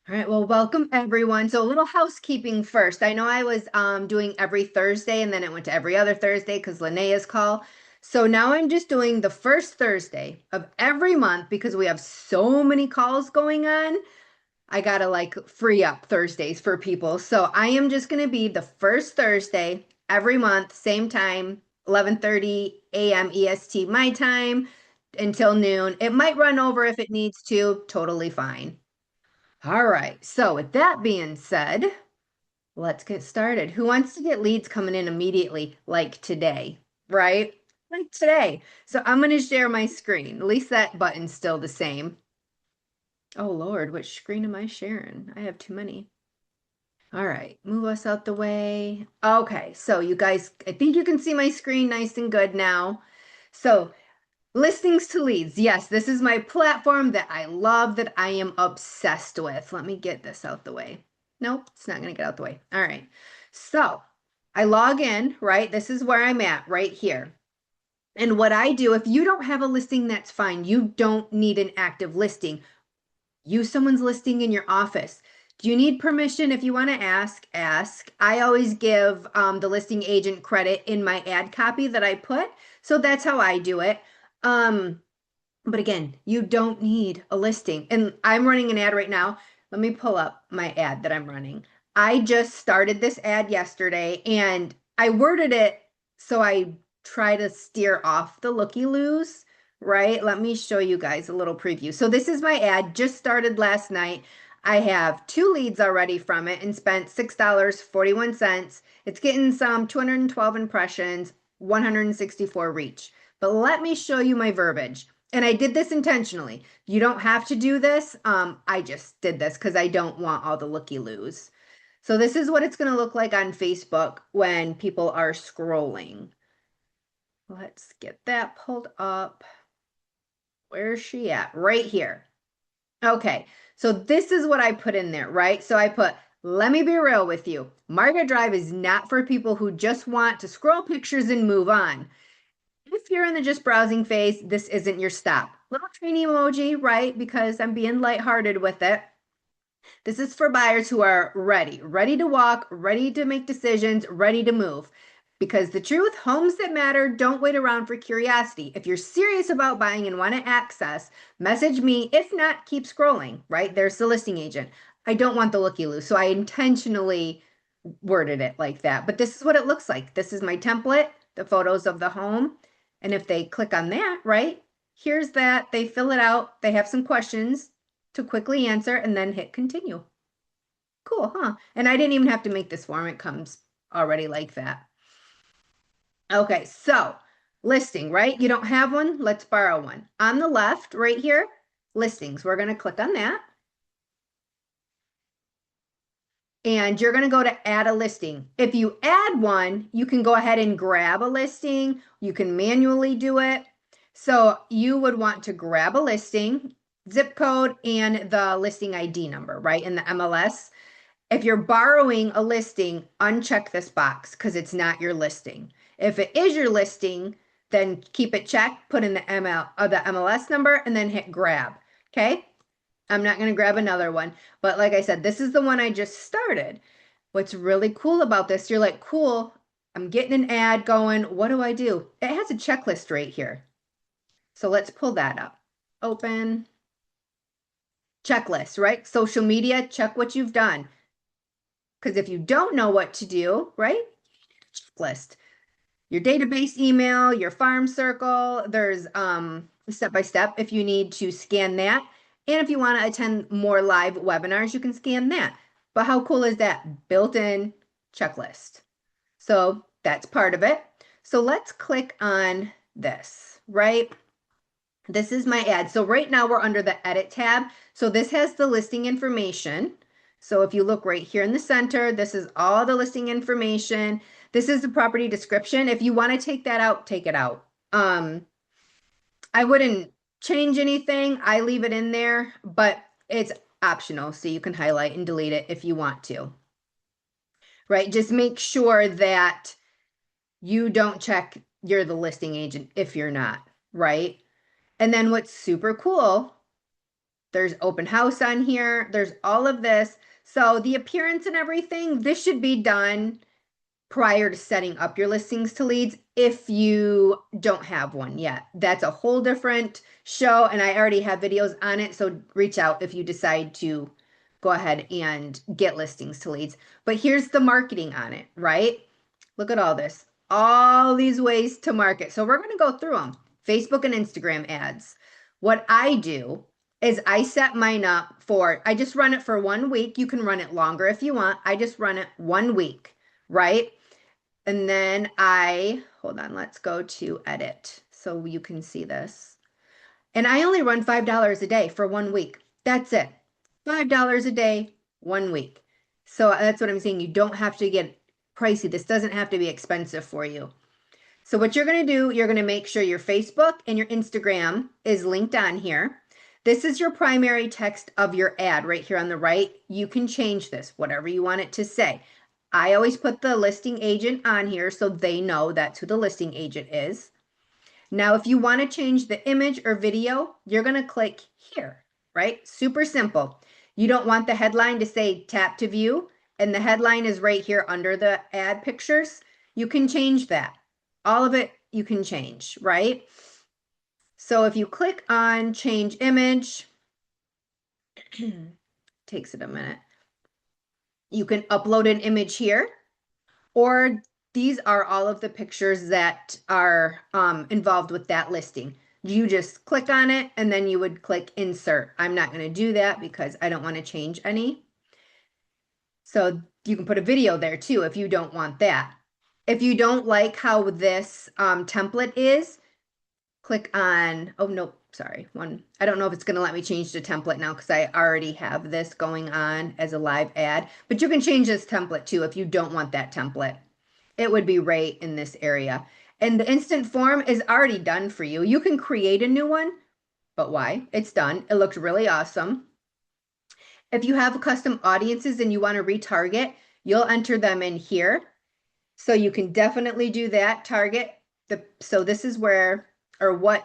All right, well, welcome everyone. So a little housekeeping first. I know I was doing every Thursday and then it went to every other Thursday because Linnea's call. So now I'm just doing the first Thursday of every month because we have so many calls going on. I gotta like free up Thursdays for people. So I am just gonna be the first Thursday every month, same time, 11:30 a.m. EST my time until noon. It might run over if it needs to, totally fine. All right. So with that being said, let's get started. Who wants to get leads coming in immediately, like today, right? Like today. So I'm going to share my screen. At least that button's still the same. Oh Lord, which screen am I sharing? I have too many. All right, move us out the way. Okay, so you guys, I think you can see my screen nice and good now. So listings to leads. Yes, this is my platform that I love, that I am obsessed with. Let me get this out the way. Nope, it's not going to get out the way. All right. So I log in, right? This is where I'm at right here. And what I do, if you don't have a listing, that's fine. You don't need an active listing. Use someone's listing in your office. Do you need permission? If you want to ask, ask. I always give the listing agent credit in my ad copy that I put. So that's how I do it. Um, but again, you don't need a listing. And I'm running an ad right now. Let me pull up my ad that I'm running. I just started this ad yesterday and I worded it so I try to steer off the looky-loos, right? Let me show you guys a little preview. So this is my ad, just started last night. I have 2 leads already from it and spent $6.41. It's getting some 212 impressions, 164 reach. But let me show you my verbiage. And I did this intentionally. You don't have to do this. I just did this because I don't want all the looky-loos. So this is what it's going to look like on Facebook when people are scrolling. Let's get that pulled up. Where's she at? Right here. Okay, so this is what I put in there, right? So I put, let me be real with you. Margaret Drive is not for people who just want to scroll pictures and move on. If you're in the just browsing phase, this isn't your stop. Little train emoji, right? Because I'm being lighthearted with it. This is for buyers who are ready to walk, ready to make decisions, ready to move. Because the truth, homes that matter don't wait around for curiosity. If you're serious about buying and want to access, message me. If not, keep scrolling, right? There's the listing agent. I don't want the looky-loo, so I intentionally worded it like that. But this is what it looks like. This is my template, the photos of the home. And if they click on that, right, here's that. They fill it out. They have some questions to quickly answer and then hit continue. Cool, huh? And I didn't even have to make this form. It comes already like that. Okay, so listing, right? You don't have one? Let's borrow one. On the left, right here, listings. We're going to click on that. And you're going to go to add a listing. If you add one, you can go ahead and grab a listing. You can manually do it. So you would want to grab a listing, zip code, and the listing ID number, right? In the MLS. If you're borrowing a listing, uncheck this box because it's not your listing. If it is your listing, then keep it checked, put in the MLS number, and then hit grab. Okay. I'm not going to grab another one. But like I said, this is the one I just started. What's really cool about this, you're like, cool, I'm getting an ad going. What do I do? It has a checklist right here. So let's pull that up. Open checklist, right? Social media, check what you've done. Because if you don't know what to do, right? Checklist. Your database email, your farm circle, there's step by step if you need to scan that. And if you want to attend more live webinars, you can scan that. But how cool is that? Built-in checklist. So that's part of it. So let's click on this, right? This is my ad. So right now we're under the edit tab. So this has the listing information. So if you look right here in the center, this is all the listing information. This is the property description. If you want to take that out, take it out. I wouldn't change anything. I leave it in there, but it's optional. So you can highlight and delete it if you want to, right? Just make sure that you don't check you're the listing agent if you're not, right? And then what's super cool, There's open house on here. There's all of this. So the appearance and everything, this should be done prior to setting up your listings to leads if you don't have one yet. That's a whole different show, and I already have videos on it, so reach out if you decide to go ahead and get listings to leads. But here's the marketing on it, right? Look at all this. All these ways to market. So we're going to go through them. Facebook and Instagram ads. What I do is I set mine up for, I just run it for 1 week. You can run it longer if you want. I just run it 1 week, right? And then hold on, let's go to edit so you can see this. And I only run $5 a day for 1 week. That's it. $5 a day, 1 week. So that's what I'm saying. You don't have to get pricey. This doesn't have to be expensive for you. So what you're going to do, you're going to make sure your Facebook and your Instagram is linked on here. This is your primary text of your ad right here on the right. You can change this, whatever you want it to say. I always put the listing agent on here so they know that's who the listing agent is. Now, if you want to change the image or video, you're going to click here, right? Super simple. You don't want the headline to say tap to view, and the headline is right here under the ad pictures. You can change that. All of it you can change, right? So if you click on change image, takes it a minute. You can upload an image here, or these are all of the pictures that are involved with that listing. You just click on it and then you would click insert. I'm not going to do that because I don't want to change any. So you can put a video there too if you don't want that. If you don't like how this template is, click on, oh no, sorry, I don't know if it's going to let me change the template now because I already have this going on as a live ad, but you can change this template too if you don't want that template. It would be right in this area. And the instant form is already done for you. You can create a new one, but why? It's done. It looks really awesome. If you have custom audiences and you want to retarget, you'll enter them in here. So you can definitely do that. Target so this is where, or what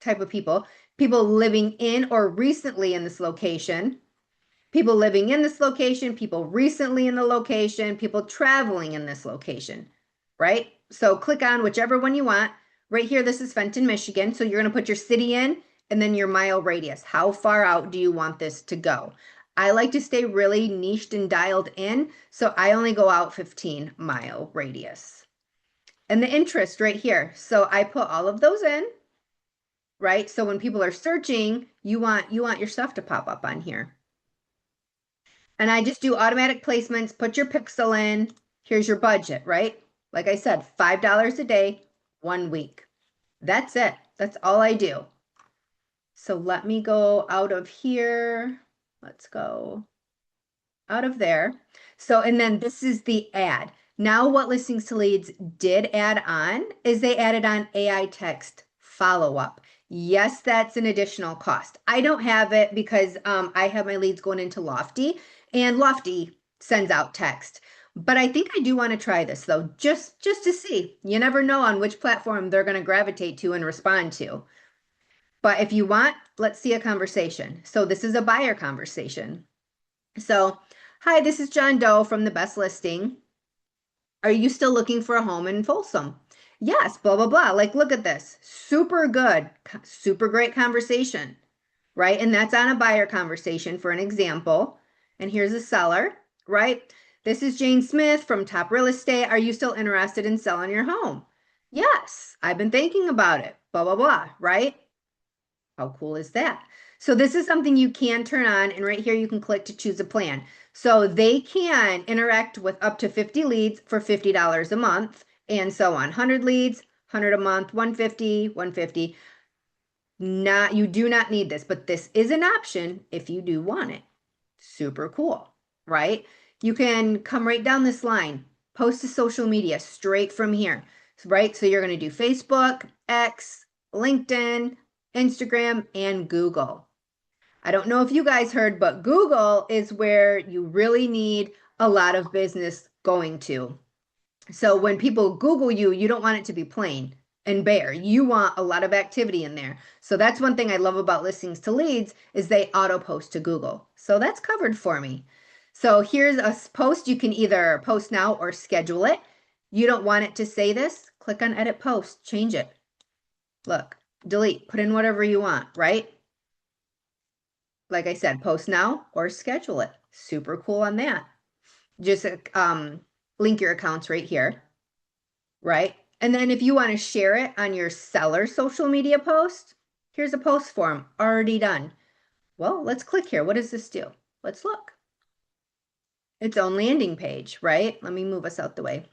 type of people living in or recently in this location, people living in this location, people recently in the location, people traveling in this location, right? So click on whichever one you want. Right here, this is Fenton, Michigan. So you're going to put your city in and then your mile radius. How far out do you want this to go? I like to stay really niched and dialed in, so I only go out 15-mile radius. And the interest right here. So I put all of those in, right? So when people are searching, you want your stuff to pop up on here. And I just do automatic placements, put your pixel in. Here's your budget, right? Like I said, $5 a day, 1 week. That's it. That's all I do. So let me go out of here. Let's go out of there. So, and then this is the ad. Now what Listings to Leads did add on is they added on AI text follow-up. Yes, that's an additional cost. I don't have it because I have my leads going into Lofty, and Lofty sends out text. But I think I do want to try this though, just to see. You never know on which platform they're going to gravitate to and respond to. But if you want, let's see a conversation. So this is a buyer conversation. So, hi, this is John Doe from The Best Listing. Are you still looking for a home in Folsom? Yes, blah, blah, blah. Like, look at this. Super good, super great conversation, right? And that's on a buyer conversation for an example. And here's a seller, right? This is Jane Smith from Top Real Estate. Are you still interested in selling your home? Yes, I've been thinking about it, blah, blah, blah, right? How cool is that? So this is something you can turn on, and right here you can click to choose a plan. So they can interact with up to 50 leads for $50 a month and so on. 100 leads, 100 a month, 150, 150. You do not need this, but this is an option if you do want it. Super cool, right? You can come right down this line, post to social media straight from here, right? So you're going to do Facebook, X, LinkedIn, Instagram, and Google. I don't know if you guys heard, but Google is where you really need a lot of business going to. So when people Google you, you don't want it to be plain. and bear. You want a lot of activity in there. So that's one thing I love about listings to leads is they auto post to Google. So that's covered for me. So here's a post. You can either post now or schedule it. You don't want it to say this, click on edit post, change it. Look, delete, put in whatever you want, right? Like I said, post now or schedule it. Super cool on that. Just link your accounts right here, right? And then if you want to share it on your seller social media post, here's a post form already done. Well, let's click here. What does this do? Let's look. Its own landing page, right? Let me move us out the way.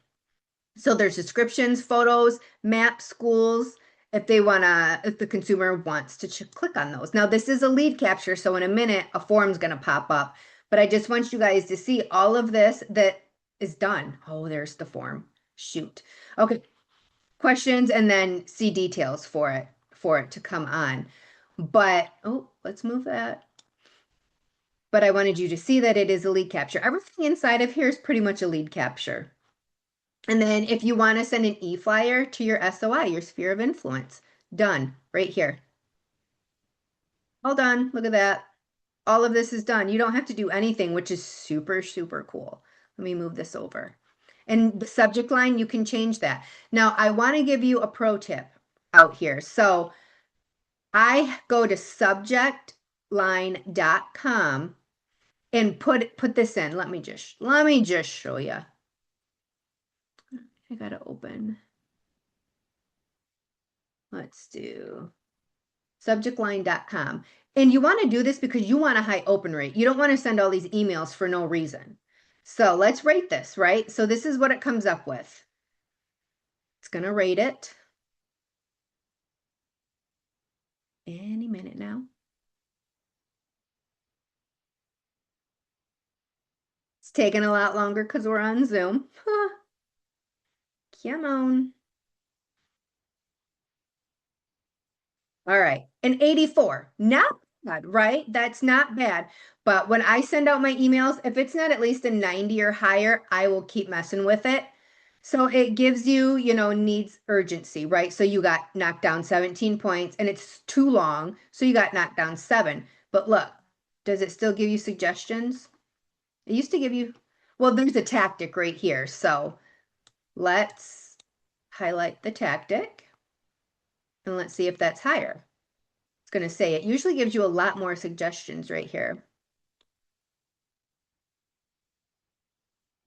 So there's descriptions, photos, maps, schools, if the consumer wants to click on those. Now this is a lead capture, so in a minute a form's gonna pop up, but I just want you guys to see all of this that is done. Oh, there's the form. Shoot. Okay, questions and then see details for it to come on. But, oh, let's move that. But I wanted you to see that it is a lead capture. Everything inside of here is pretty much a lead capture. And then if you want to send an e-flyer to your SOI, your sphere of influence, done right here. All done. Look at that. All of this is done. You don't have to do anything, which is super, super cool. Let me move this over. And the subject line, you can change that. Now, I want to give you a pro tip out here. So I go to subjectline.com and put this in. Let me just show you. I gotta open. Let's do subjectline.com. And you want to do this because you want a high open rate. You don't want to send all these emails for no reason. So let's rate this, right? So this is what it comes up with. It's going to rate it any minute now. It's taking a lot longer because we're on Zoom. Come on. All right. An 84. Not bad, right? That's not bad. But when I send out my emails, if it's not at least a 90 or higher, I will keep messing with it. So it gives you, needs urgency, right? So you got knocked down 17 points and it's too long. So you got knocked down 7. But look, does it still give you suggestions? It used to give you, well, there's a tactic right here. So let's highlight the tactic and let's see if that's higher. It's going to say it usually gives you a lot more suggestions right here.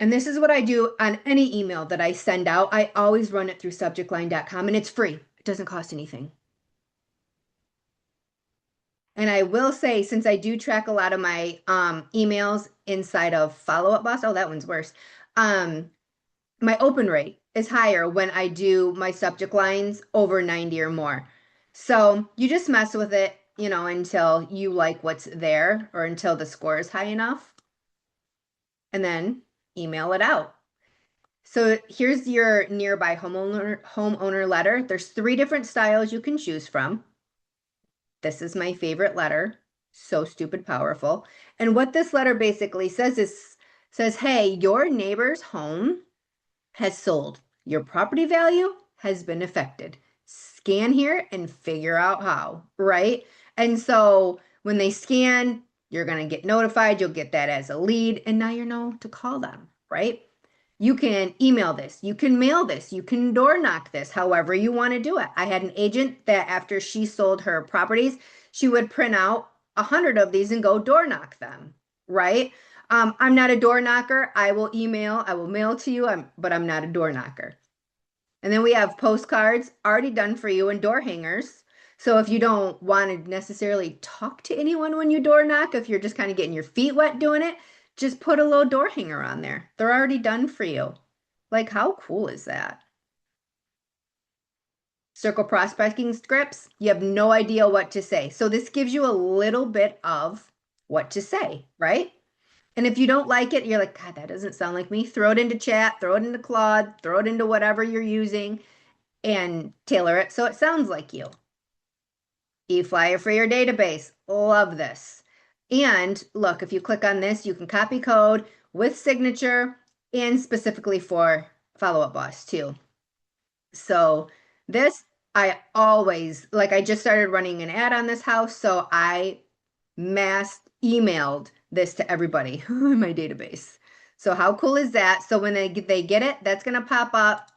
And this is what I do on any email that I send out. I always run it through subjectline.com and it's free. It doesn't cost anything. And I will say, since I do track a lot of my emails inside of Follow Up Boss, oh, that one's worse. My open rate is higher when I do my subject lines over 90 or more. So you just mess with it, until you like what's there or until the score is high enough. And then email it out. So here's your nearby homeowner letter. There's 3 different styles you can choose from. This is my favorite letter. So stupid powerful. And what this letter basically says, hey, your neighbor's home has sold. Your property value has been affected. Scan here and figure out how, right? And so when they scan, you're going to get notified. You'll get that as a lead. And now you know to call them, right? You can email this, you can mail this, you can door knock this, however you want to do it. I had an agent that after she sold her properties, she would print out 100 of these and go door knock them, right? I'm not a door knocker. I will mail to you, but I'm not a door knocker. And then we have postcards already done for you and door hangers. So if you don't want to necessarily talk to anyone when you door knock, if you're just kind of getting your feet wet doing it, just put a little door hanger on there. They're already done for you. Like, how cool is that? Circle prospecting scripts, you have no idea what to say. So this gives you a little bit of what to say, right? And if you don't like it, you're like, God, that doesn't sound like me. Throw it into chat, throw it into Claude, throw it into whatever you're using and tailor it so it sounds like you. E-flyer for your database. Love this. And look, if you click on this, you can copy code with signature and specifically for Follow Up Boss too. So this I always, like, I just started running an ad on this house, so I mass emailed this to everybody in my database. So how cool is that? So when they get it, that's going to pop up.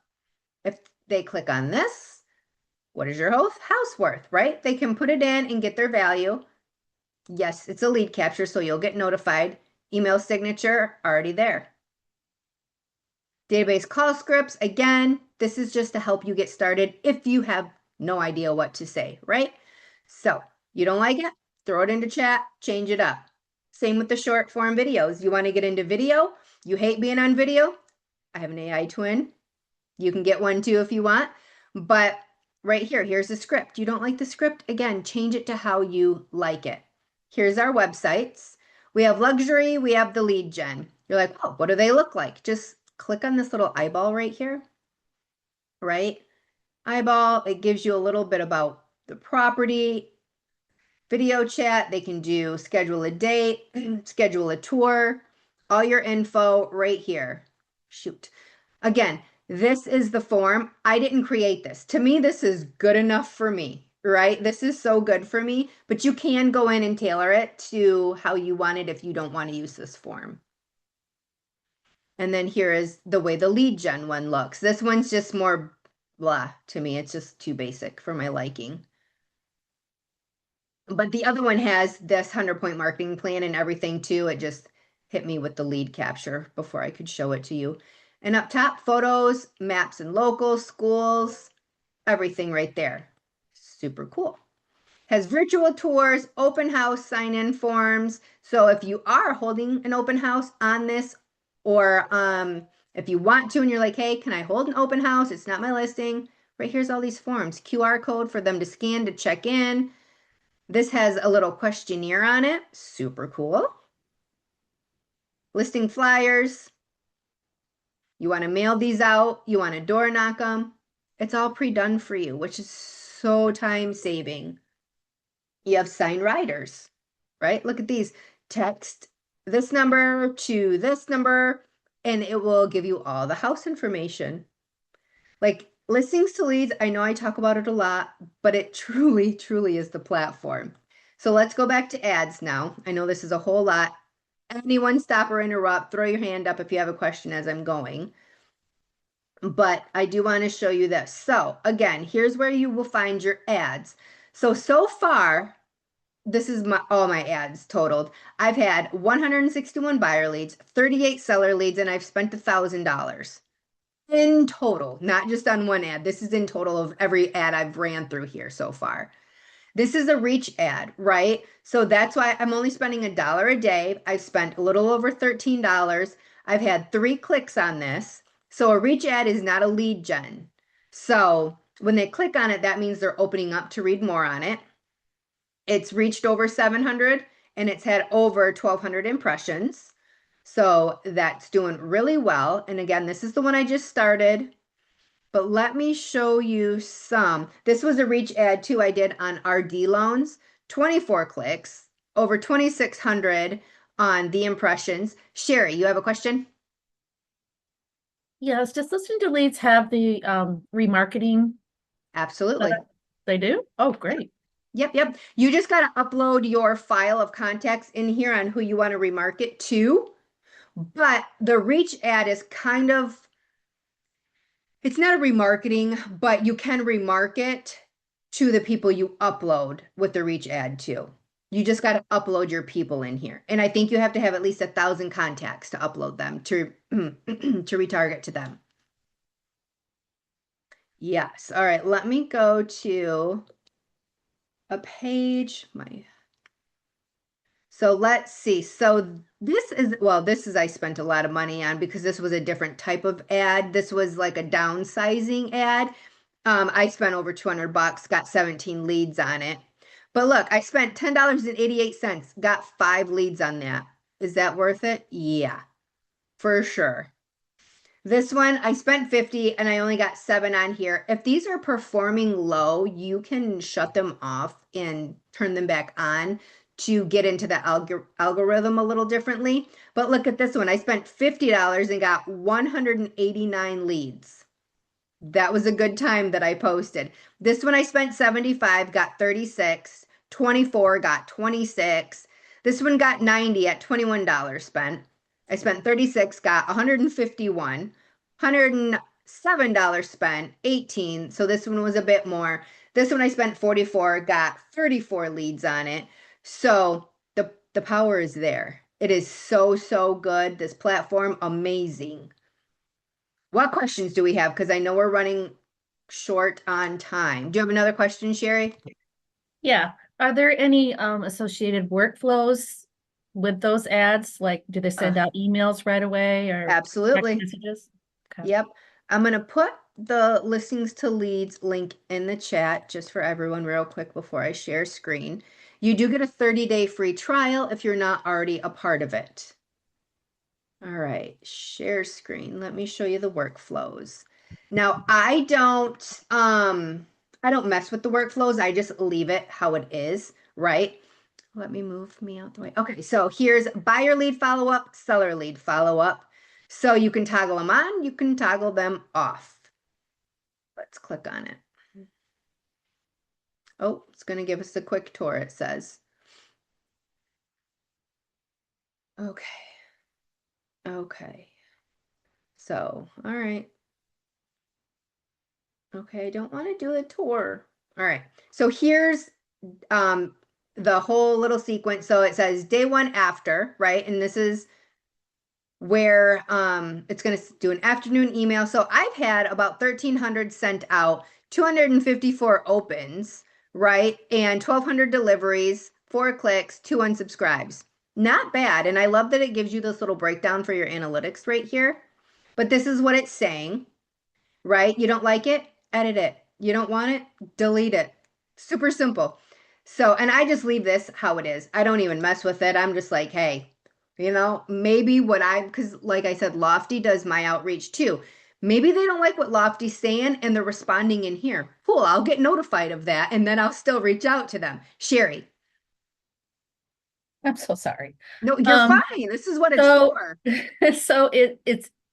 If they click on this, what is your house worth, right? They can put it in and get their value. Yes, it's a lead capture, so you'll get notified. Email signature already there. Database call scripts, again, this is just to help you get started if you have no idea what to say, right? So you don't like it, throw it into chat, change it up. Same with the short form videos. You want to get into video, you hate being on video, I have an AI twin. You can get one too if you want, but right here, here's the script. You don't like the script? Again, change it to how you like it. Here's our websites. We have luxury, we have the lead gen. You're like, oh, what do they look like? Just click on this little eyeball right here, right? Eyeball, it gives you a little bit about the property. Video chat, they can do schedule a date, schedule a tour, all your info right here. Shoot. Again, this is the form. I didn't create this. To me, this is good enough for me, right? This is so good for me, but you can go in and tailor it to how you want it if you don't want to use this form. And then here is the way the lead gen one looks. This one's just more blah to me. It's just too basic for my liking. But the other one has this 100-point marketing plan and everything too. It just hit me with the lead capture before I could show it to you. And up top, photos, maps and locals, schools, everything right there. Super cool. Has virtual tours, open house sign-in forms. So if you are holding an open house on this, or if you want to and you're like, hey, can I hold an open house? It's not my listing. Right here's all these forms. QR code for them to scan to check in. This has a little questionnaire on it. Super cool. Listing flyers. You want to mail these out. You want to door knock them. It's all pre-done for you, which is so time saving. You have signed riders, right? Look at these. Text this number to this number, and it will give you all the house information. Like listings to leads, I know I talk about it a lot, but it truly, truly is the platform. So let's go back to ads now. I know this is a whole lot. Anyone stop or interrupt, throw your hand up if you have a question as I'm going. But I do want to show you this. So again, here's where you will find your ads. So far, this is all my ads totaled. I've had 161 buyer leads, 38 seller leads, and I've spent $1,000 in total, not just on one ad. This is in total of every ad I've ran through here so far. This is a reach ad, right? So that's why I'm only spending $1 a day. I've spent a little over $13. I've had 3 clicks on this. So a reach ad is not a lead gen. So when they click on it, that means they're opening up to read more on it. It's reached over 700 and it's had over 1,200 impressions. So that's doing really well. And again, this is the one I just started. But let me show you some. This was a reach ad too I did on RD loans. 24 clicks, over 2,600 on the impressions. Sherry, you have a question? Yes, does Listen to Leads have the remarketing? Absolutely. They do? Oh, great. Yep. You just got to upload your file of contacts in here on who you want to remarket to. But the reach ad is kind of, it's not a remarketing, but you can remarket to the people you upload with the reach ad too. You just got to upload your people in here. And I think you have to have at least 1,000 contacts to upload them to to retarget to them. Yes. All right. Let me go to a page. So let's see. So this is I spent a lot of money on because this was a different type of ad. This was like a downsizing ad. I spent over 200 bucks, got 17 leads on it. But look, I spent $10.88, got 5 leads on that. Is that worth it? Yeah, for sure. This one, I spent 50 and I only got 7 on here. If these are performing low, you can shut them off and turn them back on to get into the algorithm a little differently. But look at this one. I spent $50 and got 189 leads. That was a good time that I posted. This one I spent 75, got 36, 24 got 26. This one got 90 at $21 spent. I spent 36, got 151, $107 spent, 18. So this one was a bit more. This one I spent 44, got 34 leads on it. So the power is there. It is so, so good. This platform, amazing. What questions do we have? Because I know we're running short on time. Do you have another question, Sherry? Yeah. Are there any associated workflows with those ads? Like, do they Uh, send out emails right away or text Absolutely. messages? Okay. Yep. I'm going to put the listings to leads link in the chat just for everyone real quick before I share screen. You do get a 30-day free trial if you're not already a part of it. All right, share screen. Let me show you the workflows. Now, I don't mess with the workflows. I just leave it how it is, right? Let me move me out the way. Okay, so here's buyer lead follow-up, seller lead follow-up. So you can toggle them on, you can toggle them off. Let's click on it. Oh, it's going to give us a quick tour, it says. Okay. Okay. So, all right. Okay, I don't want to do a tour. All right. So here's um the whole little sequence. So it says day one after, right? And this is where it's going to do an afternoon email. So I've had about 1,300 sent out, 254 opens, right? And 1,200 deliveries, 4 clicks, 2 unsubscribes. Not bad. And I love that it gives you this little breakdown for your analytics right here. But this is what it's saying, right? You don't like it? Edit it. You don't want it? Delete it. Super simple. So, and I just leave this how it is. I don't even mess with it. I'm just like, hey, maybe because like I said, Lofty does my outreach too. Maybe they don't like what Lofty's saying and they're responding in here. Cool, I'll get notified of that and then I'll still reach out to them. Sherry, I'm so sorry. no, you're Um, fine. This is what it's so for.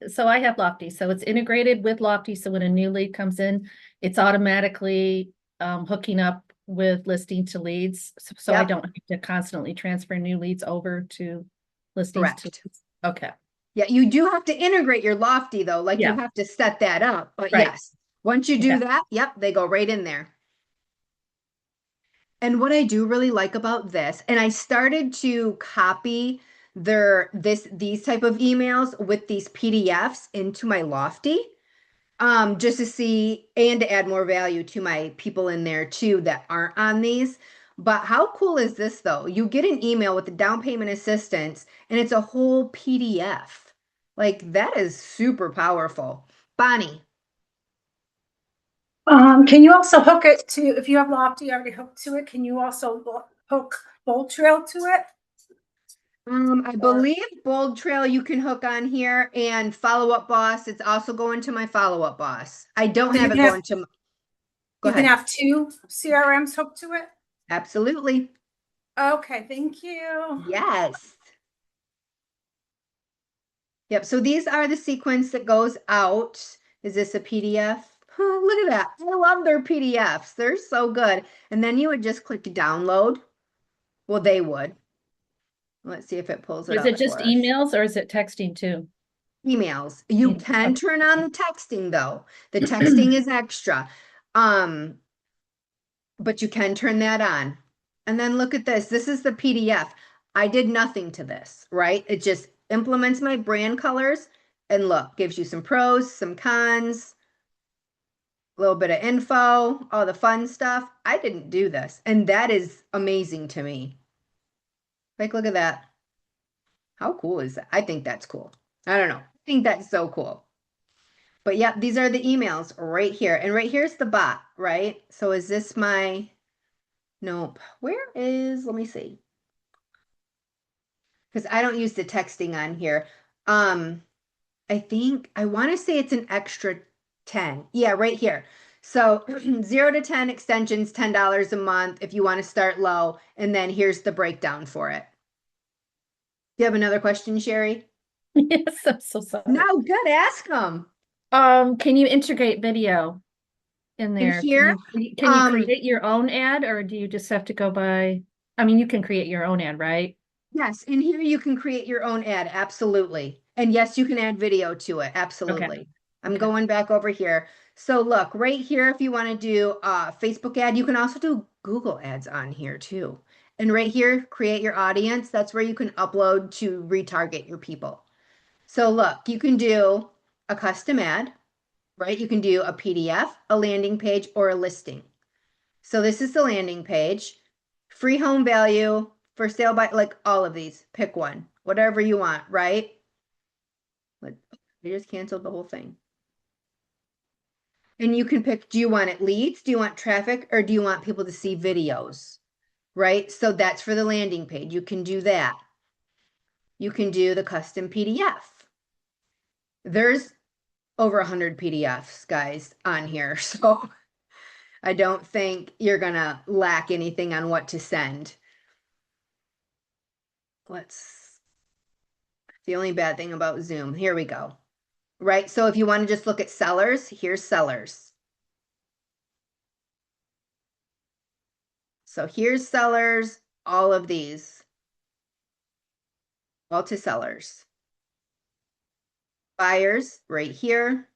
so I have Lofty, so it's integrated with Lofty. So when a new lead comes in, it's automatically hooking up with listing to leads. So I Yep, don't have to constantly transfer new leads over to listings to correct. leads. Okay. Yeah, you do have to integrate your Lofty though, like you Yeah, have to set that up. But right. yes, once you do Okay. that, yep, they go right in there. And what I do really like about this, and I started to copy these type of emails with these PDFs into my Lofty, just to see and to add more value to my people in there too that aren't on these. But how cool is this though? You get an email with the down payment assistance and it's a whole PDF. Like that is super powerful. Bonnie, Can you also hook it to, if you have Lofty already hooked to it, can you also hook Bold Trail to it? I Or believe Bold Trail you can hook on here and Follow Up Boss. It's also going to my Follow Up Boss. I don't so have it going to go you can ahead. have two CRMs hooked to it? Absolutely. Okay, thank you. Yes. Yep. So these are the sequence that goes out. Is this a PDF? Look at that. I love their PDFs. They're so good. And then you would just click download. Well, they would. Let's see if it pulls it Is it up just for us. emails or is it texting too? Emails. You can Okay. turn on the texting though. The texting is extra. Um, but you can turn that on. And then look at this. This is the PDF. I did nothing to this, right? It just implements my brand colors and look, gives you some pros, some cons, a little bit of info, all the fun stuff. I didn't do this. And that is amazing to me. Like, look at that. How cool is that? I think that's cool. I don't know. I think that's so cool. But yeah, these are the emails right here. And right here's the bot, right? So is this my, nope. Where is, let me see. Because I don't use the texting on here. Um, I think I want to say it's an extra 10. Yeah, right here. So 0 to 10 extensions, $10 a month if you want to start low. And then here's the breakdown for it. Do you have another question, Sherry? Yes, I'm so sorry. No, good. Ask them. Can you integrate video in In there? here, Can you create your own ad or do you just have to go by? I mean, you can create your own ad, right? yes, in here you can create your own ad, absolutely. And yes, you can add video to it, Okay. absolutely. I'm Okay. going back over here. So look, right here, if you want to do a Facebook ad, you can also do Google ads on here too. And right here, create your audience. That's where you can upload to retarget your people. So look, you can do a custom ad, right? You can do a PDF, a landing page, or a listing. So this is the landing page. Free home value, for sale by, like all of these. Pick one, whatever you want, right? I just canceled the whole thing. And you can pick, do you want it leads? Do you want traffic? Or do you want people to see videos? Right? So that's for the landing page. You can do that. You can do the custom PDF. There's over 100 PDFs, guys, on here. So I don't think you're gonna lack anything on what to send. The only bad thing about Zoom, here we go. Right? So if you want to just look at sellers, here's sellers. So here's sellers, all of these, all to sellers. Buyers right here.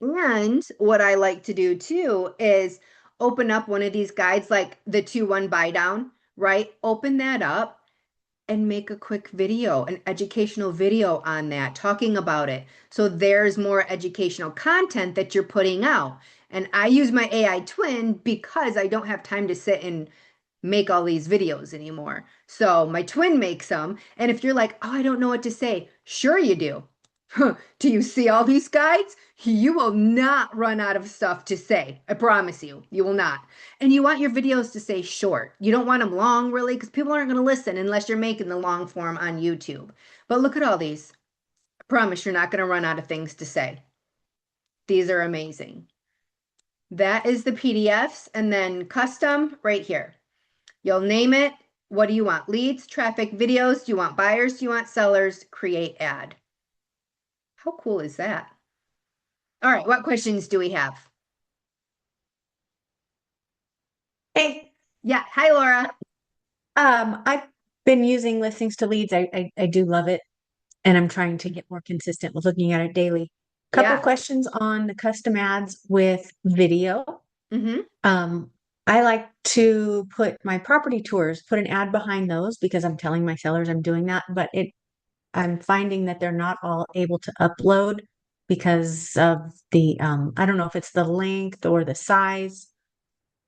And what I like to do too is open up one of these guides like the 2-1 buy down, right? Open that up and make a quick video, an educational video on that, talking about it. So there's more educational content that you're putting out. And I use my AI twin because I don't have time to sit and make all these videos anymore. So my twin makes them. And if you're like, oh, I don't know what to say, sure you do. Do you see all these guides? You will not run out of stuff to say. I promise you, you will not. And you want your videos to stay short. You don't want them long, really, because people aren't going to listen unless you're making the long form on YouTube. But look at all these. I promise you're not going to run out of things to say. These are amazing. That is the PDFs, and then custom right here. You'll name it. What do you want? Leads, traffic, videos? Do you want buyers? Do you want sellers? Create ad. How cool is that? All right, what questions do we have? Hey, Yeah, hi Laura. I've been using listings to leads. I do love it, and I'm trying to get more consistent with looking at it daily. Couple Yeah. questions on the custom ads with video. Mm-hmm. I like to put my property tours, put an ad behind those because I'm telling my sellers I'm doing that, but I'm finding that they're not all able to upload because of the I don't know if it's the length or the size.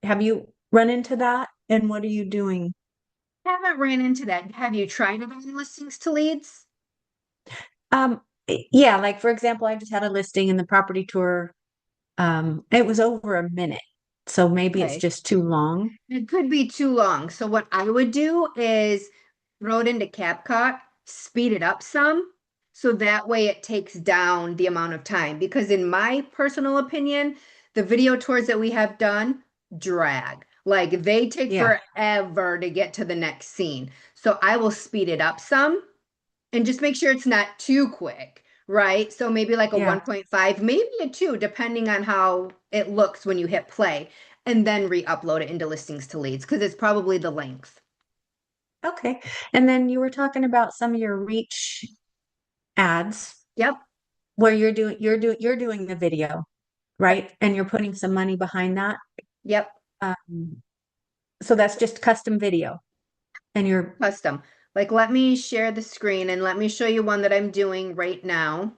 Have you run into that? And what are you doing? Haven't ran into that. Have you tried it on listings to leads? Yeah, like for example, I just had a listing in the property tour. It was over a minute, so maybe it's Okay. just too long. It could be too long. So what I would do is throw it into CapCut, speed it up some, so that way it takes down the amount of time. Because in my personal opinion, the video tours that we have done drag. Like they take Yeah, forever to get to the next scene. So I will speed it up some and just make sure it's not too quick, right? So maybe like a yeah. 1.5, maybe a 2, depending on how it looks when you hit play, and then re-upload it into listings to leads because it's probably the length. Okay. And then you were talking about some of your reach ads Yep, where you're doing the video, right? And you're putting some money behind that. yep, Um, so that's just custom video. And you're custom. Like, let me share the screen and let me show you one that I'm doing right now.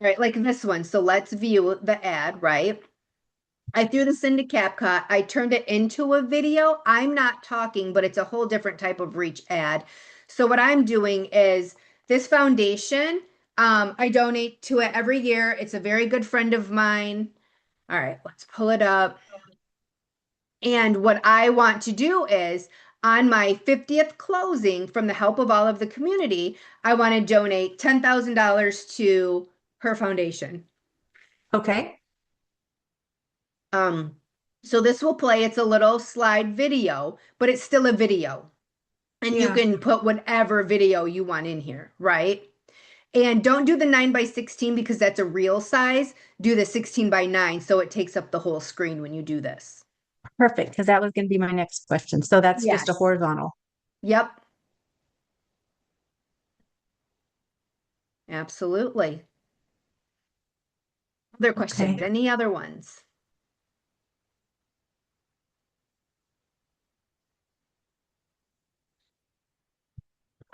Right, like this one. So let's view the ad, right? I threw this into CapCut. I turned it into a video. I'm not talking, but it's a whole different type of reach ad. So what I'm doing is this foundation, I donate to it every year. It's a very good friend of mine. All right, let's pull it up. And what I want to do is on my 50th closing, from the help of all of the community, I want to donate $10,000 to her foundation. okay. Um, so this will play, it's a little slide video, but it's still a video. And you Yeah. can put whatever video you want in here, right? And don't do the 9 by 16 because that's a real size. Do the 16 by 9 so it takes up the whole screen when you do this. Perfect, because that was going to be my next question. So that's just a Yes. horizontal. Yep. Absolutely. Other questions? Okay. Any other ones?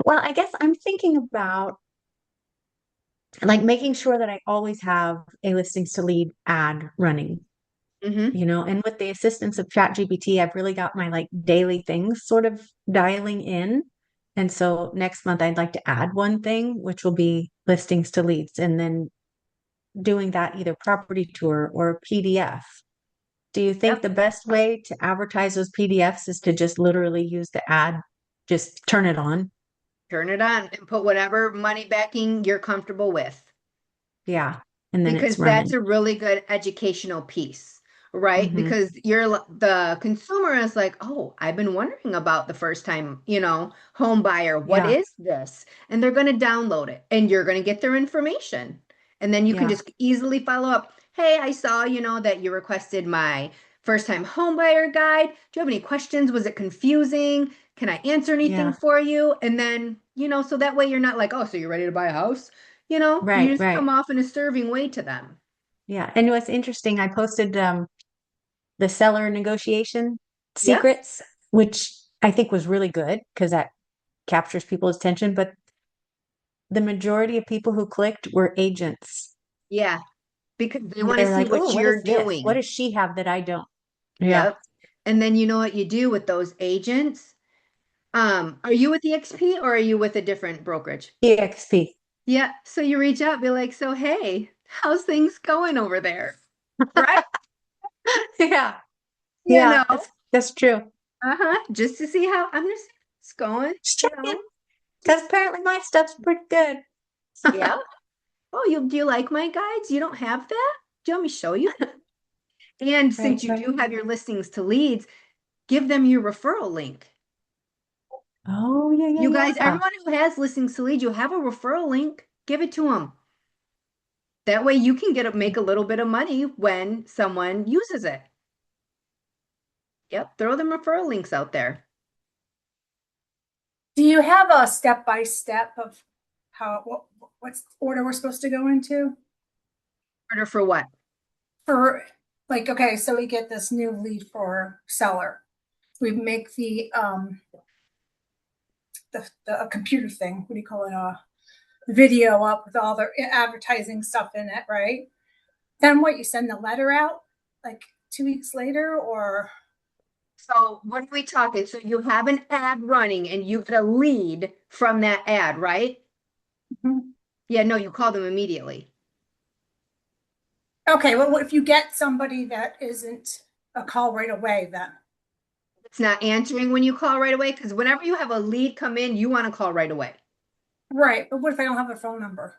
Well, I guess I'm thinking about like making sure that I always have a listings to lead ad running, Mm-hmm. and with the assistance of ChatGPT, I've really got my like daily things sort of dialing in. And so next month I'd like to add one thing, which will be listings to leads, and then doing that either property tour or PDF. Do you think Yep. the best way to advertise those PDFs is to just literally use the ad, just turn it on? Turn it on and put whatever money backing you're comfortable with. Yeah. And then it's Because that's running. a really good educational piece, right? Mhm. Because the consumer is like, oh, I've been wondering about the first time, home buyer. What Yeah. is this? And they're going to download it and you're going to get their information. And then you can Yeah. just easily follow up. Hey, I saw, that you requested my first time home buyer guide. Do you have any questions? Was it confusing? Can I answer anything Yeah. for you? And then, so that way you're not like, oh, so you're ready to buy a house? You Right, just right. come off in a serving way to them. Yeah. And what's interesting, I posted the seller negotiation Yep. secrets, which I think was really good because that captures people's attention. But the majority of people who clicked were agents. Yeah. Because they want to They're see like, oh, what what you're is this? What doing. does she have that I don't? Yeah. Yep. And then you know what you do with those agents? Are you with EXP or are you with a different brokerage? EXP. Yeah. So you reach out, be like, so hey, how's things going over there? Right? Yeah. You Yeah. know, That's true. uh-huh. Just to see how I'm just it's going, Just you checking. know. Because apparently my stuff's pretty good. Yeah. Oh, do you like my guides? You don't have that? Do you want me to show you? And Right, since you right. do have your listings to leads, give them your referral link. Oh, yeah, You yeah, guys, yeah. everyone who has listings to leads, you have a referral link, give it to them. That way you can make a little bit of money when someone uses it. Yep, throw them referral links out there. Do you have a step-by-step of what's order we're supposed to go into? Order for what? For like, okay, so we get this new lead for seller. We make the computer thing, what do you call it? Video up with all the advertising stuff in it, right? Then what, you send the letter out like 2 weeks later, or So what are we talking? So you have an ad running and you get a lead from that ad, right? Mhm. Yeah, no, you call them immediately. Okay, well, what if you get somebody that isn't a call right away then? It's not answering when you call right away because whenever you have a lead come in, you want to call right away. Right, but what if I don't have a phone number?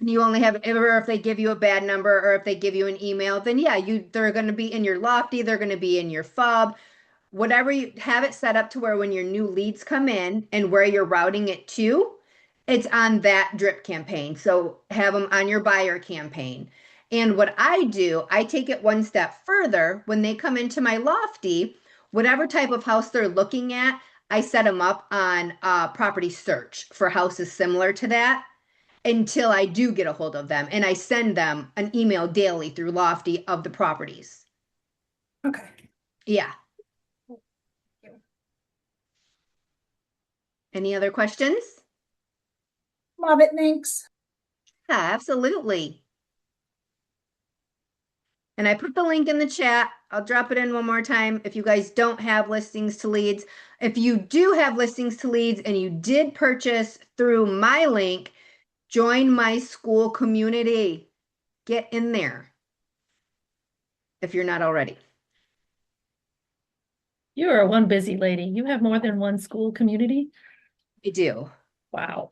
You only have, or if they give you a bad number or if they give you an email, then yeah, they're going to be in your lofty, they're going to be in your fob, whatever. You have it set up to where when your new leads come in and where you're routing it to, it's on that drip campaign. So have them on your buyer campaign. And what I do, I take it one step further. When they come into my lofty, whatever type of house they're looking at, I set them up on property search for houses similar to that until I do get a hold of them. And I send them an email daily through Lofty of the properties. Okay. Yeah. Any other questions? Love it, thanks. Yeah, absolutely. And I put the link in the chat. I'll drop it in one more time. If you guys don't have listings to leads, if you do have listings to leads and you did purchase through my link, join my school community. Get in there if you're not already. You are one busy lady. You have more than one school community? I do. Wow.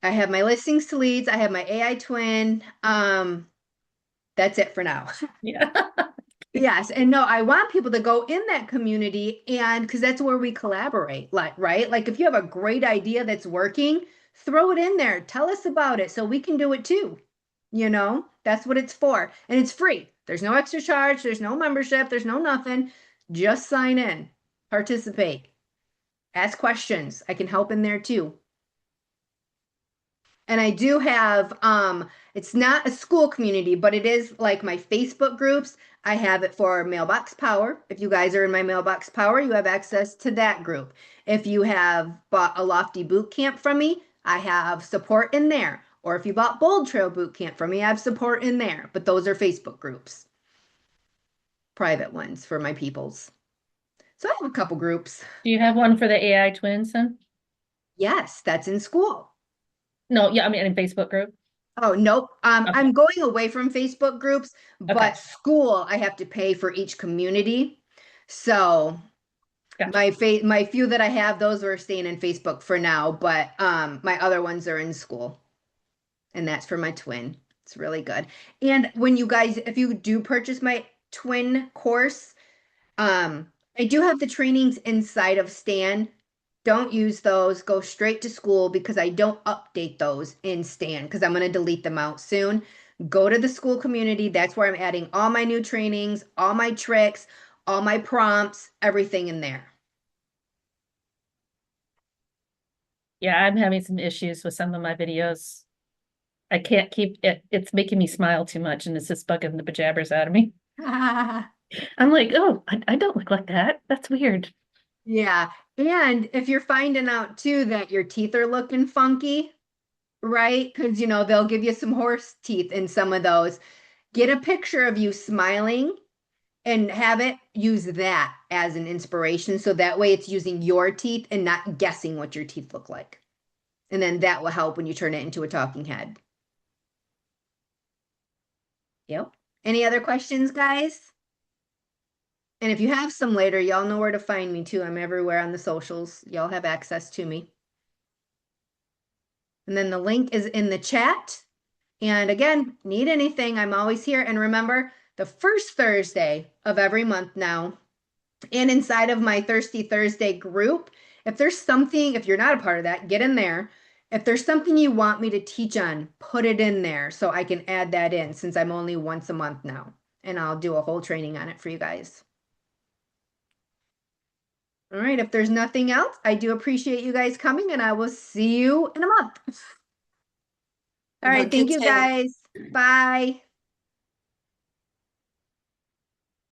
I have my listings to leads. I have my AI twin. That's it for now. Yeah. Yes, and no, I want people to go in that community and because that's where we collaborate, like right? Like if you have a great idea that's working, throw it in there. Tell us about it so we can do it too. That's what it's for. And it's free. There's no extra charge. There's no membership. There's no nothing. Just sign in, participate, ask questions. I can help in there too. And I do have, it's not a school community, but it is like my Facebook groups. I have it for Mailbox Power. If you guys are in my Mailbox Power, you have access to that group. If you have bought a Lofty Boot Camp from me, I have support in there. Or if you bought Bold Trail Boot Camp from me, I have support in there. But those are Facebook groups, private ones for my peoples. So I have a couple groups. Do you have one for the AI twins then? Yes, that's in school. No, yeah, I mean, in Facebook group. Oh, nope. Okay. I'm going away from Facebook groups, but Okay. school, I have to pay for each community. So Gotcha. my few that I have, those are staying in Facebook for now, but my other ones are in school. And that's for my twin. It's really good. And when you guys, if you do purchase my twin course, I do have the trainings inside of Stan. Don't use those. Go straight to school because I don't update those in Stan because I'm going to delete them out soon. Go to the school community. That's where I'm adding all my new trainings, all my tricks, all my prompts, everything in there. Yeah, I'm having some issues with some of my videos. I can't keep it. It's making me smile too much and it's just bugging the bejabbers out of me. I'm like, oh, I don't look like that. That's weird. Yeah. And if you're finding out too that your teeth are looking funky, right? Because, they'll give you some horse teeth in some of those. Get a picture of you smiling and have it use that as an inspiration. So that way it's using your teeth and not guessing what your teeth look like. And then that will help when you turn it into a talking head. Yep. Any other questions, guys? And if you have some later, y'all know where to find me too. I'm everywhere on the socials. Y'all have access to me. And then the link is in the chat. And again, need anything, I'm always here. And remember, the first Thursday of every month now, and inside of my Thirsty Thursday group, if there's something, if you're not a part of that, get in there. If there's something you want me to teach on, put it in there so I can add that in since I'm only once a month now. And I'll do a whole training on it for you guys. All right, if there's nothing else, I do appreciate you guys coming and I will see you in a month. All right, thank you guys. Bye.